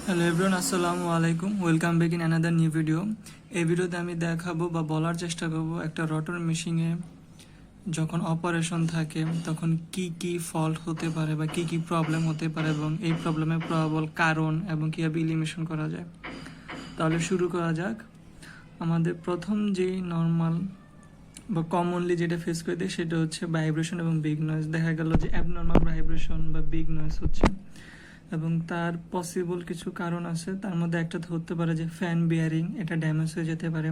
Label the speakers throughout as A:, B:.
A: Hello everyone, আসসালামু আলাইকুম। Welcome back in another new video. এই ভিডিওতে আমি দেখাবো বা বলার চেষ্টা করবো একটা রটর মেশিনে যখন অপারেশন থাকে তখন কি কি ফল্ট হতে পারে বা কি কি প্রবলেম হতে পারে এবং এই প্রবলেমের প্রবল কারণ এবং কীভাবে ইলিমিনেশন করা যায়। তাহলে শুরু করা যাক। আমাদের প্রথম যে নর্মাল বা কমনলি যেটা ফেস করে দেয় সেটা হচ্ছে ভাইব্রেশন এবং বিগ নয়েজ। দেখা গেল যে অ্যাবনর্মাল ভাইব্রেশন বা বিগ নয়েজ হচ্ছে এবং তার পসিবল কিছু কারণ আছে। তার মধ্যে একটা হতে পারে যে ফ্যান বিয়ারিং, এটা ড্যামেজ হয়ে যেতে পারে,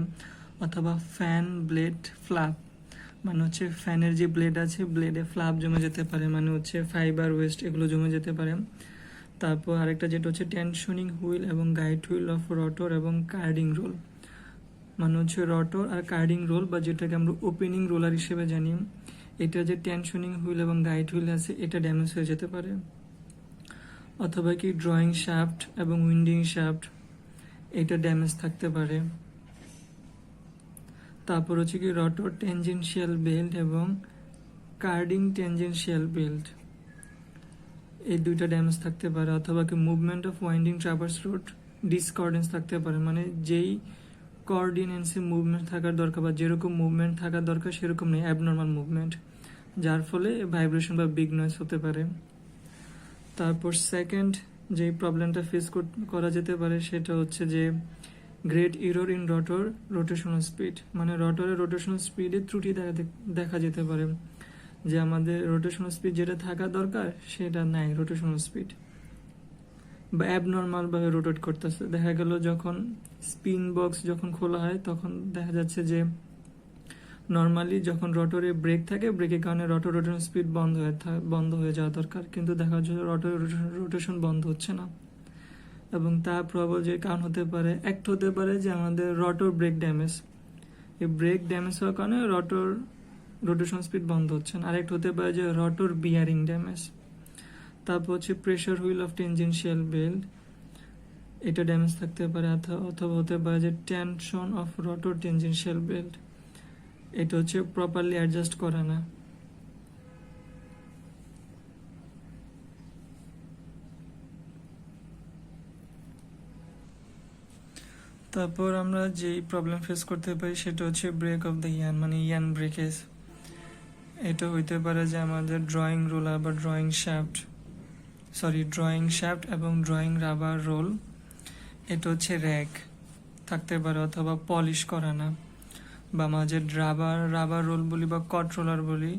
A: অথবা ফ্যান ব্লেড ফ্ল্যাপ, মানে হচ্ছে ফ্যানের যে ব্লেড আছে ব্লেডে ফ্ল্যাপ জমে যেতে পারে, মানে হচ্ছে ফাইবার ওয়েস্ট এগুলো জমে যেতে পারে। তারপর আরেকটা যেটা হচ্ছে টেনশনিং হুইল এবং গাইড হুইল অফ রটর এবং কার্ডিং রোল, মানে হচ্ছে রটর আর কার্ডিং রোল বা যেটাকে আমরা ওপেনিং রোলার হিসেবে জানি, এটা যে টেনশনিং হুইল এবং গাইড হুইল আছে এটা ড্যামেজ হয়ে যেতে পারে। অথবা কি ড্রয়িং শ্যাফট এবং উইন্ডিং শ্যাফট এটা ড্যামেজ থাকতে পারে। তারপর হচ্ছে কি রটর টেনজেনশিয়াল বেল্ট এবং কার্ডিং টেনজেনশিয়াল বেল্ট, এই দুইটা ড্যামেজ থাকতে পারে। অথবা কি movement of winding traverse rod discordance থাকতে পারে, মানে যেই কোঅর্ডিনেন্সে মুভমেন্ট থাকার দরকার বা যেরকম মুভমেন্ট থাকার দরকার সেরকম নেই, অ্যাবনর্মাল মুভমেন্ট, যার ফলে ভাইব্রেশন বা বিগ নয়েজ হতে পারে। তারপর সেকেন্ড যে প্রবলেমটা ফেস করা যেতে পারে সেটা হচ্ছে যে great error in rotor rotational speed, মানে রটরের রোটেশনাল স্পিডে ত্রুটি দেখা যেতে পারে, যে আমাদের রোটেশনাল স্পিড যেটা থাকা দরকার সেটা নাই, রোটেশনাল স্পিড বা অ্যাবনর্মালভাবে রোটেট করতেছে। দেখা গেল যখন স্পিন বক্স যখন খোলা হয় তখন দেখা যাচ্ছে যে নর্মালি যখন রটরে ব্রেক থাকে, ব্রেকের কারণে রটর রোটেশন স্পিড বন্ধ হয়ে যাওয়া দরকার, কিন্তু দেখা যাচ্ছে রটর রোটেশন বন্ধ হচ্ছে না। এবং তার প্রবল যে কারণ হতে পারে, একটা হতে পারে যে আমাদের রটর ব্রেক ড্যামেজ, এই ব্রেক ড্যামেজ হওয়ার কারণে রটর রোটেশন স্পিড বন্ধ হচ্ছে না। আরেকটা হতে পারে যে রটর বিয়ারিং ড্যামেজ। তারপর হচ্ছে pressure wheel of tangential belt, এটা ড্যামেজ থাকতে পারে। অথবা হতে পারে যে tension of rotor tangential belt, এটা হচ্ছে প্রপারলি অ্যাডজাস্ট করে না। তারপর আমরা যেই প্রবলেম ফেস করতে পারি সেটা হচ্ছে ব্রেক অফ দ্য ইয়ান, মানে ইয়ান ব্রেকেজ। এটা হইতে পারে যে আমাদের ড্রয়িং রোলার বা ড্রয়িং শ্যাফট এবং ড্রয়িং রাবার রোল, এটা হচ্ছে র্যাক থাকতে পারে, অথবা পলিশ করা না, বা মাঝে রাবার রোল বলি বা কট রোলার বলি,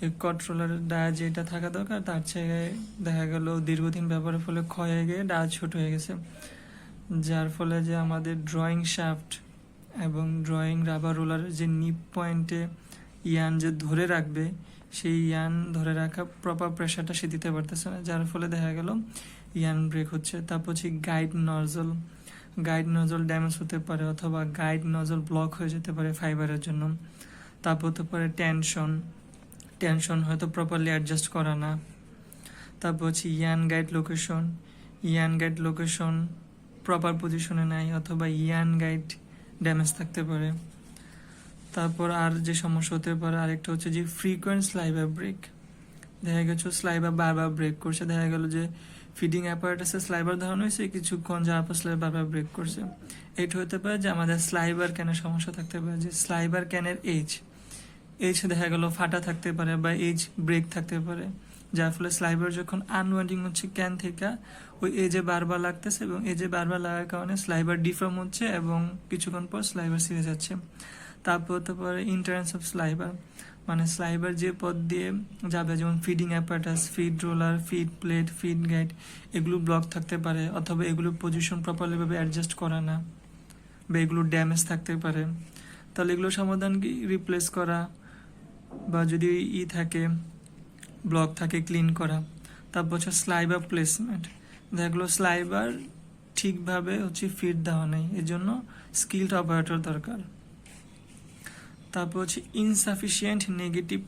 A: এই কট রোলারের ডায়া যেটা থাকা দরকার তার চেয়ে দেখা গেল দীর্ঘদিন ব্যবহারের ফলে ক্ষয় হয়ে গিয়ে ডায়া ছোট হয়ে গেছে, যার ফলে যে আমাদের ড্রয়িং শ্যাফট এবং ড্রয়িং রাবার রোলারের যে নিপ পয়েন্টে ইয়ান যে ধরে রাখবে সেই ইয়ান ধরে রাখা প্রপার প্রেশারটা সে দিতে পারতেছে না, যার ফলে দেখা গেল ইয়ান ব্রেক হচ্ছে। তারপর হচ্ছে গাইড নজল ড্যামেজ হতে পারে, অথবা গাইড নজল ব্লক হয়ে যেতে পারে ফাইবারের জন্য। তারপর হতে পারে টেনশন হয়তো প্রপারলি অ্যাডজাস্ট করা না। তারপর হচ্ছে ইয়ান গাইড লোকেশন প্রপার পজিশনে নাই, অথবা ইয়ান গাইড ড্যামেজ থাকতে পারে। তারপর আর যে সমস্যা হতে পারে আরেকটা হচ্ছে যে ফ্রিকোয়েন্ট স্লাইবার ব্রেক, দেখা গেছে স্লাইবার বারবার ব্রেক করছে, দেখা গেল যে ফিডিং অ্যাপারেটাসে স্লাইবার ধরানো হয়েছে কিছুক্ষণ যাওয়ার পর স্লাইবার বারবার ব্রেক করছে। এটা হতে পারে যে আমাদের স্লাইবার ক্যানের সমস্যা থাকতে পারে, যে স্লাইবার ক্যানের এইচ দেখা গেল ফাটা থাকতে পারে বা এইচ ব্রেক থাকতে পারে, যার ফলে স্লাইবার যখন আনওয়াইন্ডিং হচ্ছে ক্যান থেকে ওই এজে বারবার লাগতেছে এবং এজে বারবার লাগার কারণে স্লাইবার ডিফর্ম হচ্ছে এবং কিছুক্ষণ পর স্লাইবার ছিঁড়ে যাচ্ছে। তারপর হতে পারে ইন্টারেন্স অফ স্লাইবার, মানে স্লাইবার যে পথ দিয়ে যাবে, যেমন feeding apparatus, feed roller, feed plate, feed guide, এগুলো ব্লক থাকতে পারে, অথবা এগুলোর পজিশন প্রপারলিভাবে অ্যাডজাস্ট করা না, বা এগুলো ড্যামেজ থাকতে পারে। তাহলে এগুলো সমাধান কি রিপ্লেস করা, বা যদি থাকে ব্লক থাকে ক্লিন করা। তারপর হচ্ছে স্লাইবার প্লেসমেন্ট, দেখলো স্লাইবার ঠিকভাবে হচ্ছে ফিট দেওয়া নেই, এর জন্য স্কিলড অপারেটর দরকার। তারপর হচ্ছে ইনসাফিসিয়েন্ট নেগেটিভ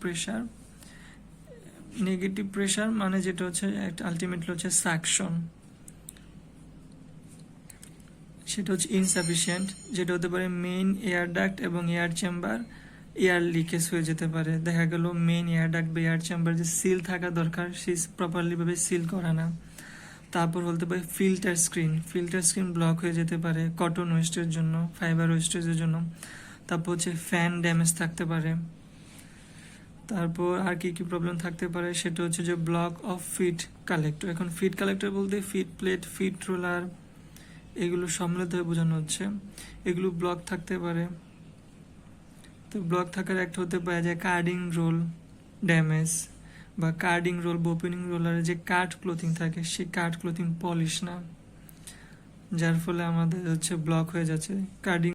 A: প্রেশার মানে যেটা হচ্ছে একটা আলটিমেটলি হচ্ছে সাকশন, সেটা হচ্ছে ইনসাফিসিয়েন্ট, যেটা হতে পারে মেইন এয়ার ডাক্ট এবং এয়ার চেম্বার এয়ার লিকেজ হয়ে যেতে পারে। দেখা গেল মেইন এয়ার ডাক্ট বা এয়ার চেম্বার যে সিল থাকা দরকার সেই প্রপারলিভাবে সিল করা না, তারপর বলতে পারি ফিল্টার স্ক্রিন ব্লক হয়ে যেতে পারে কটন ওয়েস্টের জন্য, ফাইবার ওয়েস্টেজের জন্য। তারপর হচ্ছে ফ্যান ড্যামেজ থাকতে পারে। তারপর আর কি কি প্রবলেম থাকতে পারে সেটা হচ্ছে যে ব্লক অফ ফিড কালেক্টর। এখন ফিড কালেক্টর বলতে ফিড প্লেট, ফিড রোলার, এগুলো সম্মিলিত হয়ে বোঝানো হচ্ছে। এগুলো ব্লক থাকতে পারে। তো ব্লক থাকার একটা হতে পারে যে কার্ডিং রোল ড্যামেজ, বা কার্ডিং রোল বা ওপেনিং রোলারে যে কাট ক্লোথিং থাকে সেই কাট ক্লোথিং পলিশ না, যার ফলে আমাদের হচ্ছে ব্লক হয়ে যাচ্ছে কার্ডিং।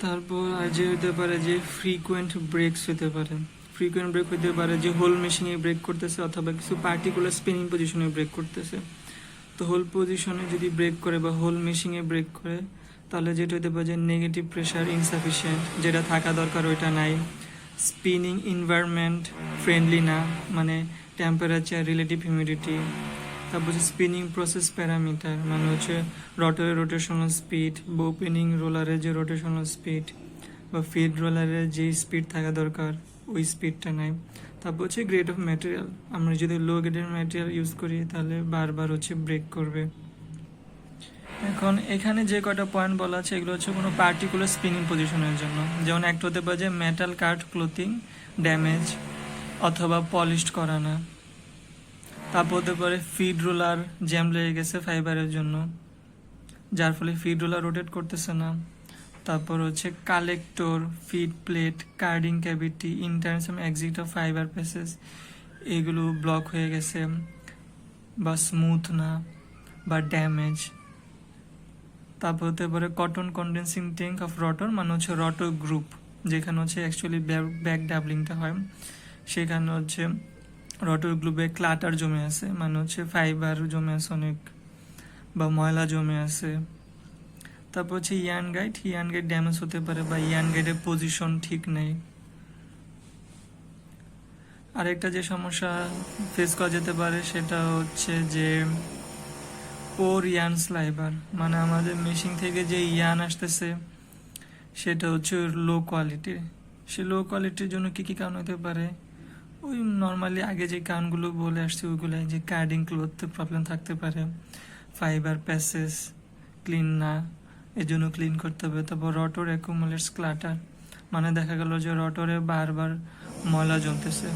A: তারপর আর যে হতে পারে যে ফ্রিকোয়েন্ট ব্রেকস হতে পারে। ফ্রিকোয়েন্ট ব্রেক হতে পারে যে হোল মেশিনে ব্রেক করতেছে অথবা কিছু পার্টিকুলার স্পিনিং পজিশনে ব্রেক করতেছে। তো হোল পজিশনে যদি ব্রেক করে বা হোল মেশিনে ব্রেক করে তাহলে যেটা হতে পারে যে নেগেটিভ প্রেশার ইনসাফিসিয়েন্ট, যেটা থাকা দরকার ওইটা নাই। স্পিনিং এনভায়রনমেন্ট ফ্রেন্ডলি না, মানে টেম্পারেচার, রিলেটিভ হিউমিডিটি। তারপর হচ্ছে স্পিনিং প্রসেস প্যারামিটার, মানে হচ্ছে রটারের রোটেশনাল স্পিড বা ওপেনিং রোলারের যে রোটেশনাল স্পিড বা ফিড রোলারের যে স্পিড থাকা দরকার ওই স্পিডটা নাই। তারপর হচ্ছে গ্রেড অফ ম্যাটেরিয়াল, আমরা যদি লো গ্রেডের ম্যাটেরিয়াল ইউজ করি তাহলে বারবার হচ্ছে ব্রেক করবে। এখন এখানে যে কটা পয়েন্ট বলা আছে এগুলো হচ্ছে কোনো পার্টিকুলার স্পিনিং পজিশনের জন্য। যেমন একটা হতে পারে যে মেটাল কাট ক্লোথিং ড্যামেজ অথবা পলিশড করা না। তারপর হতে পারে ফিড রোলার জ্যাম লেগে গেছে ফাইবারের জন্য, যার ফলে ফিড রোলার রোটেট করতেছে না। তারপর হচ্ছে collector, feed plate, carding cavity, ইন্টার্নস এবং এক্সিট অফ ফাইবার প্যাসেজ, এগুলো ব্লক হয়ে গেছে বা স্মুথ না বা ড্যামেজ। তারপর হতে পারে cotton condensing tank of rotor, মানে হচ্ছে রটর গ্রুপ, যেখানে হচ্ছে অ্যাকচুয়ালি ব্যাক ডাবলিংটা হয়, সেখানে হচ্ছে রটর গ্রুপে ক্লাটার জমে আছে, মানে হচ্ছে ফাইবার জমে আছে অনেক বা ময়লা জমে আছে। তারপর হচ্ছে ইয়ান গাইড ড্যামেজ হতে পারে বা ইয়ান গাইডের পজিশন ঠিক নেই। আরেকটা যে সমস্যা ফেস করা যেতে পারে সেটা হচ্ছে যে পোর ইয়ান স্লাইবার, মানে আমাদের মেশিন থেকে যে ইয়ান আসতেছে সেটা হচ্ছে লো কোয়ালিটির। সে লো কোয়ালিটির জন্য কি কি কারণ হতে পারে? ওই নর্মালি আগে যে কারণগুলো বলে আসছে ওইগুলো, যে কার্ডিং ক্লোথে প্রবলেম থাকতে পারে, ফাইবার প্যাসেজ ক্লিন না, এর জন্য ক্লিন করতে হবে। তারপর রটর অ্যাকুমুলেটস ক্লাটার, মানে দেখা গেল যে রটরে বারবার ময়লা জমতেছে।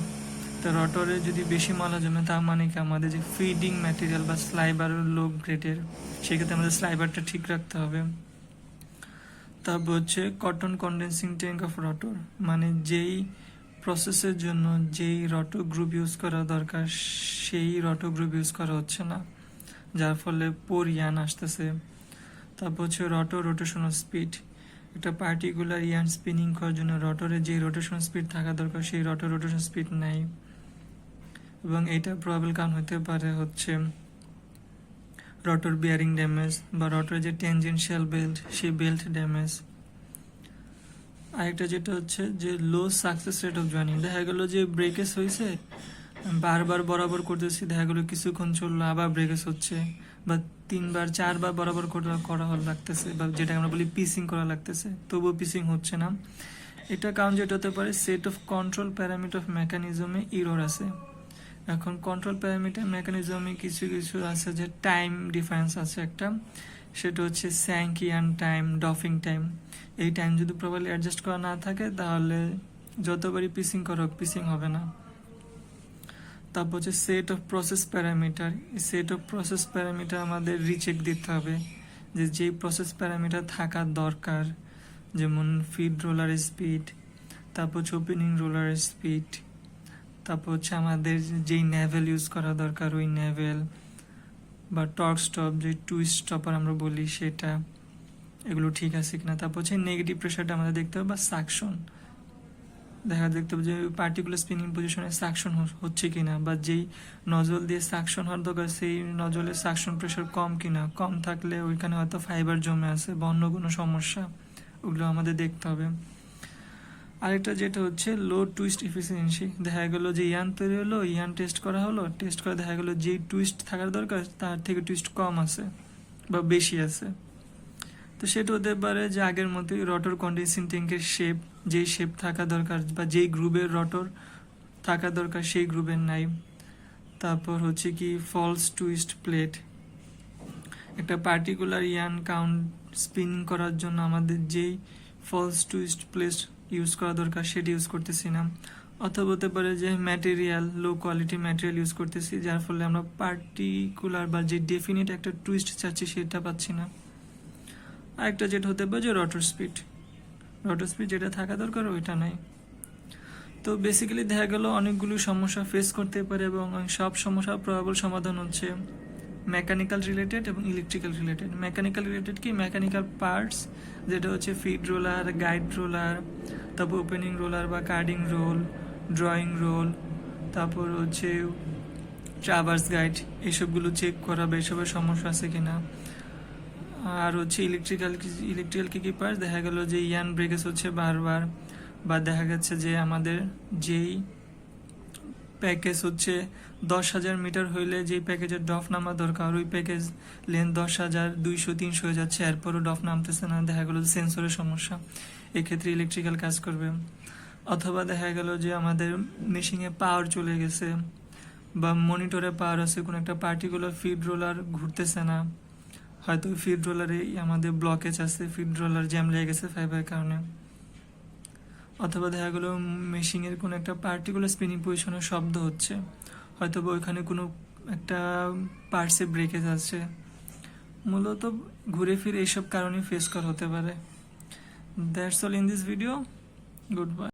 A: তো রটরে যদি বেশি ময়লা জমে তার মানে কি আমাদের যে ফিডিং ম্যাটেরিয়াল বা স্লাইবার লো গ্রেডের, সেক্ষেত্রে আমাদের স্লাইবারটা ঠিক রাখতে হবে। তারপর হচ্ছে cotton condensing tank of rotor, মানে যেই প্রসেসের জন্য যেই রটো গ্রুপ ইউজ করা দরকার সেই রটো গ্রুপ ইউজ করা হচ্ছে না, যার ফলে পোর ইয়ান আসতেছে। তারপর হচ্ছে রটো রোটেশনাল স্পিড, একটা পার্টিকুলার ইয়ান স্পিনিং করার জন্য রটরে যে রোটেশন স্পিড থাকা দরকার সেই রটো রোটেশন স্পিড নাই। এবং এটা প্রবাবল কারণ হতে পারে হচ্ছে রটর বিয়ারিং ড্যামেজ বা রটর যে টেনজেনশিয়াল বেল্ট সেই বেল্ট ড্যামেজ। আরেকটা যেটা হচ্ছে যে লো সাকসেস রেট অফ জয়েনিং, দেখা গেলো যে ব্রেকেজ হয়েছে, বারবার বরাবর করতেছি, দেখা গেলো কিছুক্ষণ চললো আবার ব্রেকেজ হচ্ছে, বা 3বার 4বার বরাবর করা লাগতেছে, বা যেটা আমরা বলি পিসিং করা লাগতেছে, তবুও পিসিং হচ্ছে না। এটা কারণ যেটা হতে পারে set of control parameter of মেকানিজমে ইরর আছে। এখন কন্ট্রোল প্যারামিটার মেকানিজমে কিছু কিছু আছে যে টাইম ডিফারেন্স আছে একটা, সেটা হচ্ছে স্যাঙ্কিয়ান টাইম, ডফিং টাইম। এই টাইম যদি প্রপারলি অ্যাডজাস্ট করা না থাকে তাহলে যতবারই পিসিং করা হোক পিসিং হবে না। তারপর হচ্ছে সেট অফ প্রসেস প্যারামিটার, এই সেট অফ প্রসেস প্যারামিটার আমাদের রিচেক দিতে হবে যে যেই প্রসেস প্যারামিটার থাকা দরকার, যেমন ফিড রোলার স্পিড, তারপর হচ্ছে ওপেনিং রোলার স্পিড, তারপর হচ্ছে আমাদের যেই নেভেল ইউজ করা দরকার ওই নেভেল, বা টর্ক স্টপ যে টুইস্ট স্টপার আমরা বলি সেটা, এগুলো ঠিক আছে কিনা। তারপর হচ্ছে নেগেটিভ প্রেশারটা আমাদের দেখতে হবে, বা সাকশন দেখতে হবে যে পার্টিকুলার স্পিনিং পজিশনে সাকশন হচ্ছে কিনা, বা যেই নজল দিয়ে সাকশন হওয়ার দরকার সেই নজলের সাকশন প্রেশার কম কিনা, কম থাকলে ওইখানে হয়তো ফাইবার জমে আছে বা অন্য কোনো সমস্যা, ওগুলো আমাদের দেখতে হবে। আরেকটা যেটা হচ্ছে লো টুইস্ট এফিসিয়েন্সি, দেখা গেলো যে ইয়ান তৈরি হলো, ইয়ান টেস্ট করা হলো, টেস্ট করে দেখা গেলো যেই টুইস্ট থাকার দরকার তার থেকে টুইস্ট কম আছে বা বেশি আছে। তো সেটা হতে পারে যে আগের মতোই রটর কন্ডেন্সিং ট্যাঙ্কের শেপ, যেই শেপ থাকা দরকার বা যেই গ্রুপের রটর থাকা দরকার সেই গ্রুপের নাই। তারপর হচ্ছে কি ফলস টুইস্ট প্লেট, একটা পার্টিকুলার ইয়ান কাউন্ট স্পিন করার জন্য আমাদের যেই ফলস টুইস্ট প্লেট ইউজ করা দরকার সেটি ইউজ করতেছি না। অথবা হতে পারে যে material low quality material use করতেছি, যার ফলে আমরা পার্টিকুলার বা যে ডেফিনিট একটা টুইস্ট চাচ্ছি সেটা পাচ্ছি না। আরেকটা যেটা হতে পারে যে রটার স্পিড যেটা থাকা দরকার ওইটা নাই। তো বেসিক্যালি দেখা গেল অনেকগুলো সমস্যা ফেস করতে পারে এবং সব সমস্যার প্রবাবল সমাধান হচ্ছে মেকানিক্যাল রিলেটেড এবং ইলেকট্রিক্যাল রিলেটেড। মেকানিক্যাল রিলেটেড কি, মেকানিক্যাল পার্টস যেটা হচ্ছে ফিড রোলার, গাইড রোলার, তারপর ওপেনিং রোলার বা কার্ডিং রোল, ড্রয়িং রোল, তারপর হচ্ছে ট্রাভার্স গাইড, এইসবগুলো চেক করা বা এসবের সমস্যা আছে কিনা। আর হচ্ছে ইলেকট্রিক্যাল কি পার্টস, দেখা গেল যে ইয়ান ব্রেকেজ হচ্ছে বারবার, বা দেখা গেছে যে আমাদের যেই প্যাকেজ হচ্ছে 10,000 মিটার হইলে যেই প্যাকেজের ডফ নামা দরকার ওই প্যাকেজ লেন্থ 10,000, 200, 300 হয়ে যাচ্ছে, এরপরও ডফ নামতেছে না, দেখা গেল সেন্সরের সমস্যা, এক্ষেত্রে ইলেকট্রিক্যাল কাজ করবে। অথবা দেখা গেল যে আমাদের মেশিনে পাওয়ার চলে গেছে বা মনিটরে পাওয়ার আছে, কোনো একটা পার্টিকুলার ফিড রোলার ঘুরতেছে না, হয়তো ফিড রোলারে আমাদের ব্লকেজ আছে, ফিড রোলার জ্যাম লেগে গেছে ফাইবারের কারণে। অথবা দেখা গেলো মেশিনের কোনো একটা পার্টিকুলার স্পিনিং পজিশনের শব্দ হচ্ছে, হয়তো বা ওইখানে কোনো একটা পার্টসে ব্রেকেজ আছে। মূলত ঘুরে ফিরে এইসব কারণে ফেস করা হতে পারে। That's all in this video. Good bye.